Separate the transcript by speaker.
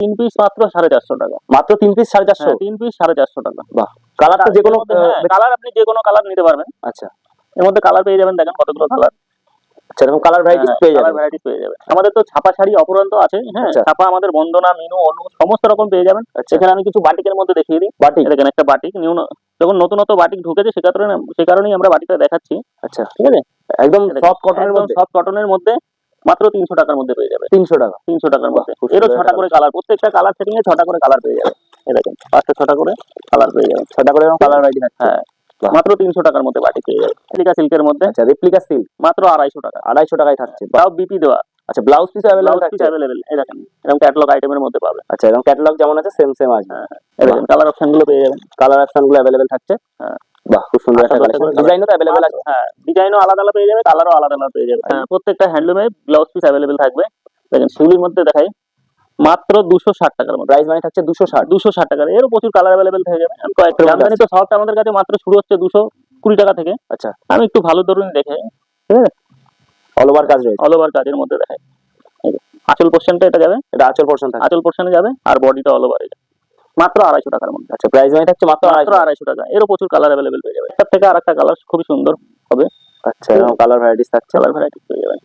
Speaker 1: 3 piece মাত্র 450 টাকা।
Speaker 2: মাত্র 3 পিস 450?
Speaker 1: 3 পিস 450 টাকা।
Speaker 2: বাহ, কালারটা যে কোনো
Speaker 1: কালার আপনি যে কোনো কালার নিতে পারবেন।
Speaker 2: আচ্ছা,
Speaker 1: এর মধ্যে কালার পেয়ে যাবেন, দেখেন কতগুলো কালার।
Speaker 2: আচ্ছা, এরকম কালার ভ্যারাইটিস পেয়ে যাবেন।
Speaker 1: কালার ভ্যারাইটিস পেয়ে যাবেন। আমাদের তো ছাপা শাড়ি অপরন্ত আছে, হ্যাঁ,
Speaker 2: আচ্ছা।
Speaker 1: ছাপা আমাদের বন্দনা, মিনু, অনু সমস্ত রকম পেয়ে যাবেন।
Speaker 2: আচ্ছা।
Speaker 1: এখানে আমি কিছু বাটিকের মধ্যে দেখিয়ে দিই।
Speaker 2: বাটিক,
Speaker 1: দেখেন একটা বাটিক নিউ, যখন নতুনত্ব বাটিক ঢুকেছে সে কারণেই আমরা বাটিকটা দেখাচ্ছি।
Speaker 2: আচ্ছা,
Speaker 1: ঠিক আছে,
Speaker 2: একদম সফট কটনের মধ্যে,
Speaker 1: সফট কটনের মধ্যে মাত্র 300 টাকার মধ্যে পেয়ে যাবে।
Speaker 2: 300 টাকা?
Speaker 1: 300 টাকার মধ্যে।
Speaker 2: খুব
Speaker 1: এরও
Speaker 2: সুন্দর
Speaker 1: 6টা করে কালার, প্রত্যেকটা কালার সেটিং এ 6টা করে কালার পেয়ে যাবে। এই দেখেন 5টা 6টা করে কালার পেয়ে যাবেন।
Speaker 2: 6টা করে কালার ভ্যারাইটি থাকছে।
Speaker 1: হ্যাঁ, মাত্র 300 টাকার মধ্যে বাটিক পেয়ে যাবে। রেপ্লিকা সিল্কের মধ্যে।
Speaker 2: আচ্ছা, রেপ্লিকা সিল্ক
Speaker 1: মাত্র 250 টাকা।
Speaker 2: 250 টাকায় থাকছে।
Speaker 1: তাও বিপি দেওয়া।
Speaker 2: আচ্ছা, ব্লাউজ পিস अवेलेबल থাকছে?
Speaker 1: अवेलेबल। এই দেখেন এরকম ক্যাটালগ আইটেমের মধ্যে পাবেন।
Speaker 2: আচ্ছা, এরকম ক্যাটালগ যেমন আছে সেম আসবে।
Speaker 1: এই দেখেন কালার অপশন গুলো পেয়ে যাবেন।
Speaker 2: কালার অপশন গুলো अवेलेबल থাকছে।
Speaker 1: হ্যাঁ,
Speaker 2: বাহ, খুব সুন্দর একটা কালেকশন। ডিজাইনও তো अवेलेबल আছে?
Speaker 1: হ্যাঁ, ডিজাইনও আলাদা আলাদা পেয়ে যাবে, কালারও আলাদা আলাদা পেয়ে যাবে। হ্যাঁ, প্রত্যেকটা হ্যান্ডলুমে ব্লাউজ পিস अवेलेबल থাকবে। দেখেন শিউলির মধ্যে দেখাই, মাত্র 260 টাকার মধ্যে।
Speaker 2: প্রাইস মানে থাকছে 260
Speaker 1: টাকা। এরও প্রচুর কালার अवेलेबल হয়ে যাবে। আমি কয়েকটা জামদানি তো সব আমাদের কাছে মাত্র শুরু হচ্ছে 220 টাকা থেকে।
Speaker 2: আচ্ছা,
Speaker 1: আমি একটু ভালো ধরুন দেখে, ঠিক আছে,
Speaker 2: অল ওভার কাজ রয়েছে।
Speaker 1: অল ওভার কাজের মধ্যে দেখাই। আঁচল পোর্শনটা এটা যাবে,
Speaker 2: এটা আঁচল পোর্শন থাকছে।
Speaker 1: আঁচল পোর্শনে যাবে, আর বডিটা অল ওভার যাবে মাত্র 250 টাকার মধ্যে।
Speaker 2: আচ্ছা, প্রাইস মানে থাকছে মাত্র
Speaker 1: 250 টাকা। এরও প্রচুর কালার अवेलेबल পেয়ে যাবে। একটা থেকে আরেকটা কালার খুবই সুন্দর হবে।
Speaker 2: আচ্ছা, এরকম কালার ভ্যারাইটিস থাকছে।
Speaker 1: কালার ভ্যারাইটি পেয়ে যাবেন।